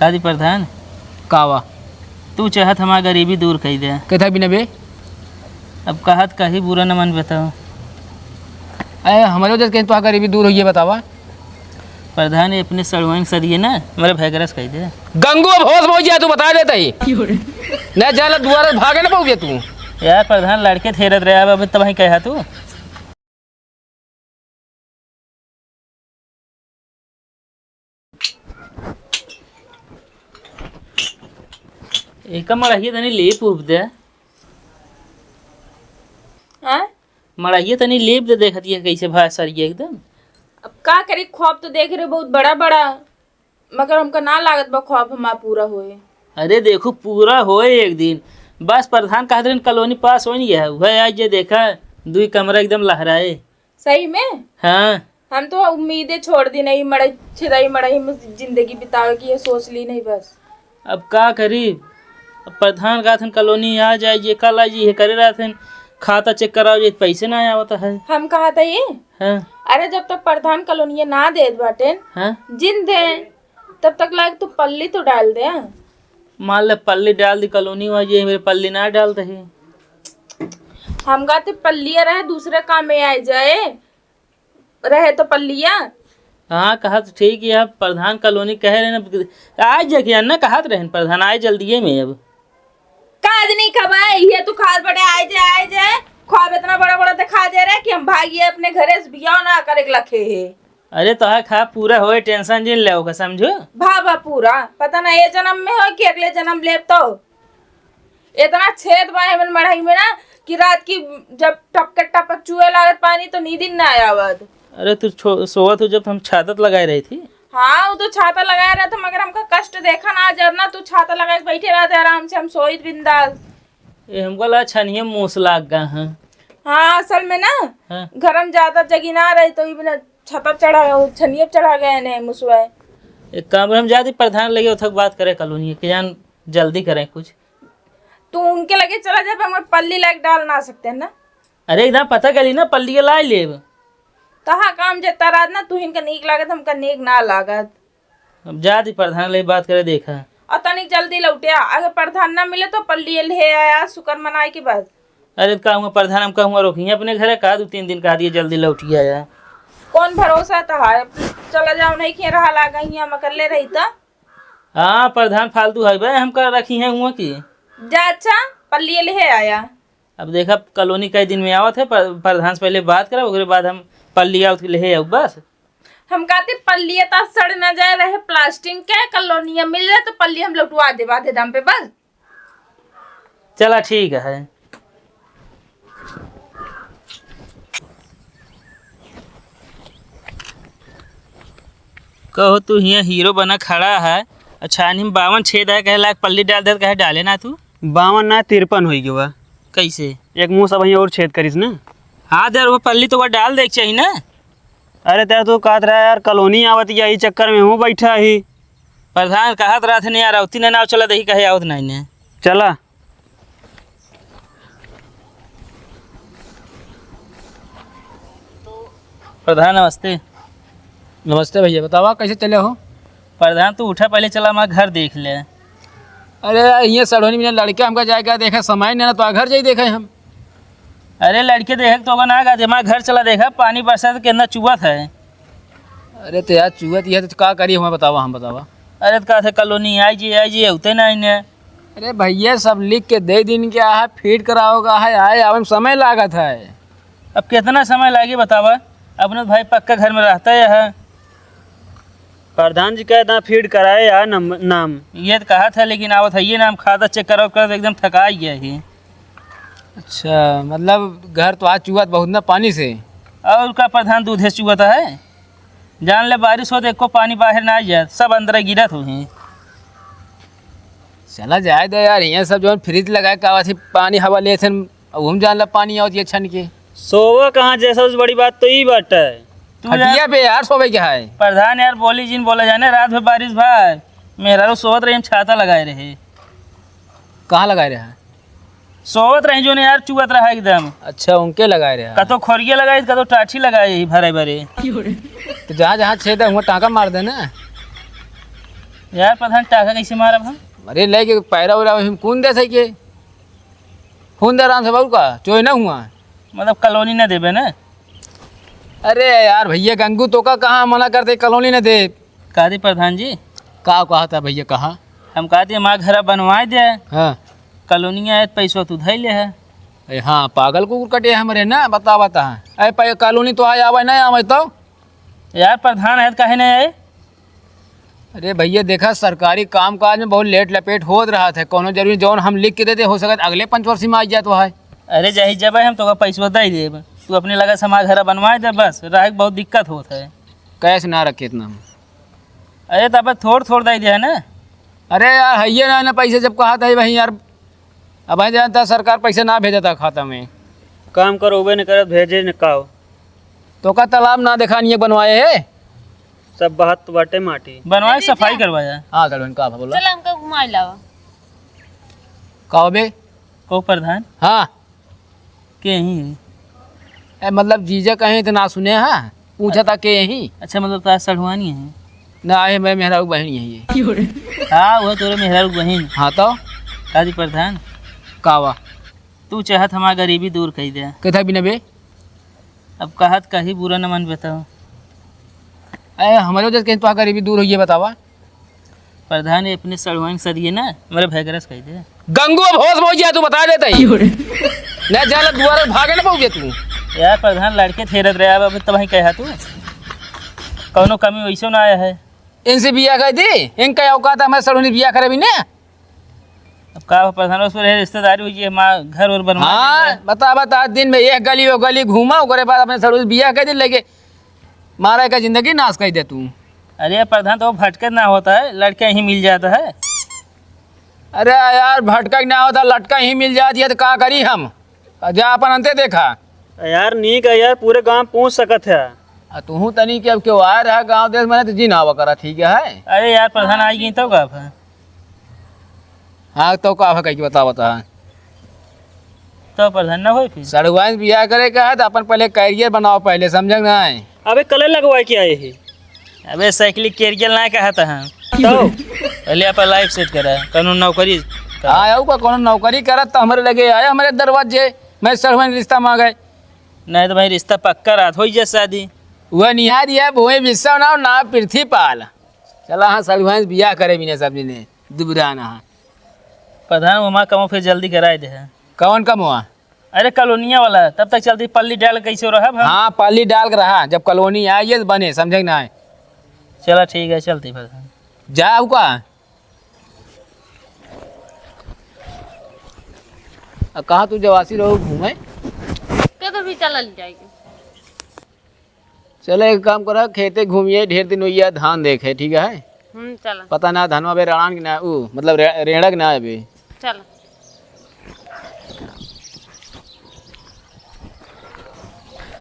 काजी प्रधान कावा तू चाहत हमार गरीबी दूर कर दे। कहता बिना बे अब कहत कहीं बुरा न मन बताओ। अरे हमारे वजह से कहीं तो गरीबी दूर हुई है बतावा। प्रधान अपने सड़वाइन सरिए ना मेरे भैगरस कह दे। गंगू अब होश में तू बता देता ही न जाला दुआरे भागे ना पाओगे तू। यार प्रधान लड़के थेरत रहे अब तब ही कहा तू। एक मड़ाइए तनी लेप उप दे। मड़ाइए तनी लेप दे देखती है कैसे भाई सरिए एकदम। अब का करे ख्वाब तो देख रहे बहुत बड़ा बड़ा मगर हमका ना लागत बा ख्वाब हमारा पूरा होए। अरे देखो पूरा होए एक दिन बस प्रधान कहा दिन कॉलोनी पास हो नहीं है वह आज ये देखा दुई कमरा एकदम लहराए। सही में हाँ हम तो उम्मीदें छोड़ दी नहीं मड़ई छिदाई मड़ई में जिंदगी बितावे की ये सोच ली नहीं बस। अब का करी अब प्रधान का कॉलोनी आ जाए ये कल आज ये करे रहा थे खाता चेक कराओ ये पैसे ना आवता है। हम कहा था ये हाँ अरे जब तक प्रधान कॉलोनी ना दे बाटे हाँ जिन दे तब तक लायक तू पल्ली तो डाल दे। मान ले पल्ली डाल दी कॉलोनी में ये मेरे पल्ली ना डालते है। हम गाते पल्लिया रहे दूसरे काम में आ जाए रहे तो पल्लिया। हाँ कहा तो ठीक है प्रधान कॉलोनी कह रहे ना आज जगह ना कहा रहे प्रधान आए जल्दी में अब काज नहीं खबाए ये तू खाद बड़े आए जाए ख्वाब इतना बड़ा बड़ा दिखा दे रहे कि हम भागिए अपने घरे से बिया ना करे लखे है। अरे तो खा पूरा होए टेंशन जिन ले होगा समझो। भाबा पूरा पता ना ये जन्म में हो कि अगले जन्म ले तो इतना छेद बाहे मन मढ़ाई में ना कि रात की जब टपके टपक चूहे लागत पानी तो नींद ना आयावत। अरे तू सोवत हो जब हम छाता लगाए रही थी। हाँ वो तो छाता लगाया रहा था मगर हमका कष्ट देखा ना जरना तू छाता लगा के बैठे रहते आराम से हम सोईत बिंदास। ये हमको लगा छनिए मूस लाग गा। हाँ असल में ना हाँ। घर में ज्यादा जगह ना रही तो बिना छतर चढ़ा छनिए चढ़ा गए ने मुसवा। एक काम हम जाती प्रधान लगे उथक बात करे कॉलोनी के जान जल्दी करें कुछ। तू उनके लगे चला जाए हम पल्ली लायक डाल ना सकते हैं ना। अरे एकदम पता करी ना पल्ली के लाई ले तहा काम जता रात ना तू इनका नीक लागत हमका नीक ना लागत। अब जाती प्रधान लगे बात करे देखा और तनिक जल्दी लौटिया अगर प्रधान ना मिले तो पल्ली ले आया शुक्र मनाए के बाद। अरे कहूँगा प्रधान हम कहूँगा रोकी अपने घरे कहा 2-3 दिन कहा दिए जल्दी लौटी आया। कौन भरोसा था चला जाओ नहीं खे रहा लागा हिया मकर ले रही था। हाँ प्रधान फालतू है भाई हम कर रखी हैं हुआ की जा अच्छा पल्ली ले आया। अब देखा कॉलोनी कई दिन में आवत है प्रधान से पहले बात करा उसके बाद हम पल्ली आओ ले आओ बस। हम कहते पल्ली ता सड़ न जाए रहे प्लास्टिक के कॉलोनिया मिल जाए तो पल्ली हम लौटवा दे बाधे दाम पे बस। चला ठीक है। कहो तू यहाँ हीरो बना खड़ा है अच्छा नहीं 52 छेद है कहे लाख पल्ली डाल दे कहे डाले ना तू 52 ना 53 हो गया कैसे एक मुँह सब और छेद करीस ना। हाँ यार वो पल्ली तो वह डाल दे चाहिए ना। अरे तेरा तो कहत रहा यार कॉलोनी आवत यही चक्कर में हूँ बैठा ही। प्रधान कहत रहा थे नहीं यार उतनी नाव चला दही कहे आवत नहीं ने चला प्रधान नमस्ते। नमस्ते भैया बतावा कैसे चले हो। प्रधान तू उठा पहले चला हमारा घर देख ले। अरे ये सड़ोनी में लड़के हमका जाएगा देखा समय नहीं ना तो घर जाई देखे हम। अरे लड़के देखे तो ना गा हमारा घर चला देखा पानी बरसात के अंदर चुबत है। अरे तो यार चूहत यह तो क्या करिए हमें बतावा हम बतावा। अरे तो कहा कॉलोनी आई जी उते ना इन्हें। अरे भैया सब लिख के दे दिन क्या है फीड कराओगा है आए आवे में समय लागत है। अब कितना समय लागे बतावा अपने भाई पक्का घर में रहता है। प्रधान जी कहता फीड कराए यार नाम ये तो कहा था लेकिन आवत है ये नाम खाता चेक करो कर एकदम थका गया ही। अच्छा मतलब घर तो आज चूहत बहुत ना पानी से और उसका प्रधान दूध चुआता है जान ले बारिश हो तो एको पानी बाहर ना आ जाए सब अंदर गिरत हो। चला जाए दे यार यहाँ सब जो फ्रिज लगा के आवा थी पानी हवा ले थे हम जान ला पानी आवत ये छन के सोवा कहाँ जैसा उस बड़ी बात तो ही बात है। हटिया पे यार सोवे क्या है। प्रधान यार बोली जिन बोला जाने रात में बारिश भाई मेहरा सोवत रहे छाता लगाए रहे। कहाँ लगाए रहे हैं सोवत रहे जो ने यार चुवत रहा एकदम। अच्छा उनके लगाए रहे हैं कतो खोरिया लगाई कतो टाठी लगाई भरे भरे तो जहाँ जहाँ छेद है वहाँ टाँका मार देना। यार प्रधान टाका कैसे मारब हम? अरे लेके पैरा उरा हम कौन दे सके खून दे आराम से बाबू का चोय ना हुआ। मतलब कॉलोनी न देबे ना? अरे यार भैया गंगू तो का कहाँ मना करते कॉलोनी न दे। कहा दी प्रधान जी, का कहा था भैया कहा? हम कहा दी हमारा घर बनवा दे, हाँ कॉलोनी आए तो पैसा तू धै ले है। अरे हाँ पागल को कटे हमारे ना बता बता अरे पे कॉलोनी तो आए आवे नहीं आवे तो। यार प्रधान है तो काहे नहीं आए? अरे भैया देखा सरकारी काम काज में बहुत लेट लपेट हो रहा था, कोनो जरूरी जौन हम लिख के देते हो सकता अगले पंचवर्षी में आ जाए तो है। अरे जही जब हम तो पैसा दे देब, तू अपने लगा से हमारा घर बनवा दे, बस रह के बहुत दिक्कत होता है। कैसे ना रखे इतना हम? अरे तब थोड़ थोड़ दे दिया ना। अरे यार है ना पैसे जब कहा था भाई यार अब भाई जानता सरकार पैसे ना भेजा था खाता में। काम करो उबे न करत भेजे न काओ। तो का तालाब ना देखा नहीं बनवाए है सब बात बाटे माटी। बनवाए सफाई करवाया। हाँ दड़वन का बोला चल हमका घुमा लावा। का बे को प्रधान हाँ के ही? मतलब जीजा कहीं तो ना सुने हाँ पूछा था के यही अच्छा मतलब तार सढ़वानी है? ना आए मैं मेहरा बहन यही है। हाँ वो तोरे मेहरा बहन। हाँ तो काजी प्रधान कावा तू चाहत हमारा गरीबी दूर कर दे, कथा भी न बे अब कहत कहीं बुरा न मन बताओ। अरे हमारे वजह से कहीं तो गरीबी दूर हुई है बतावा। प्रधान ये अपने सड़वाइन सदिए ना मेरे भैगरस कह दे। गंगू अब होश पहुंच गया तू बता देता ही न जाला दुआरे भागे ना पहुंचे तू। यार प्रधान लड़के थेरत रहे अब तब ही कहा तू कौनो कमी वैसे ना आया है। इनसे बिया कर दी इनका औकात हमारे सड़ोनी बिया करे भी ना। अब का प्रधान उस पर रिश्तेदारी हुई है, माँ घर और बनवा हाँ बता बता दिन में एक गली वो गली घूमा ओकरे बाद अपने सड़ोनी बिया कर दी लगे मारा का जिंदगी नाश कर दे तू। अरे प्रधान तो भटकत ना होता है, लड़का ही मिल जाता है। अरे यार भटका ना होता लटका ही मिल जाती है तो का करी हम जा अपन अंते देखा। यार नीक है यार पूरे गांव पूछ सकत है। तू तनी के अब क्यों आया रहा गाँव देश मैंने तो जी ना करा ठीक है। अरे यार प्रधान आई गई तो का हाँ तो का कह के बता बता तो प्रधान ना हो फिर सड़ुआइन बिया करे का है तो अपन पहले कैरियर बनाओ पहले समझ ना है। अबे कलर लगवाए के आए है अबे साइकिल कैरियर ना कहा था हम तो पहले अपन लाइफ सेट करा कानून नौकरी हाँ आऊ का कोनो नौकरी करत तो हमारे लगे आया हमारे दरवाजे मैं सड़ुआइन रिश्ता मांगे नहीं तो भाई रिश्ता पक्का रात हो जाए शादी। वह निहारी है भूमि विश्व ना ना पृथ्वी पाल चला हाँ सड़ुआइन बिया करे भी नहीं समझ ने दुबरा ना। प्रधान वहाँ कमो फिर जल्दी कराए दे। कौन कम हुआ? अरे कॉलोनिया वाला तब तक चलती पल्ली डाल कैसे रहा हम? हाँ पाली डाल के रहा जब कॉलोनी आई है बने समझे ना है। चला ठीक है चलती प्रधान जाऊ का कहा तू जवासी रहो घूमे तो भी चल जाएगी। चलो एक काम करा खेते घूमिए ढेर दिन हुई है धान देखे ठीक है। चल पता ना धनवा बे राणान की ना मतलब रेड़क ना है बे चल।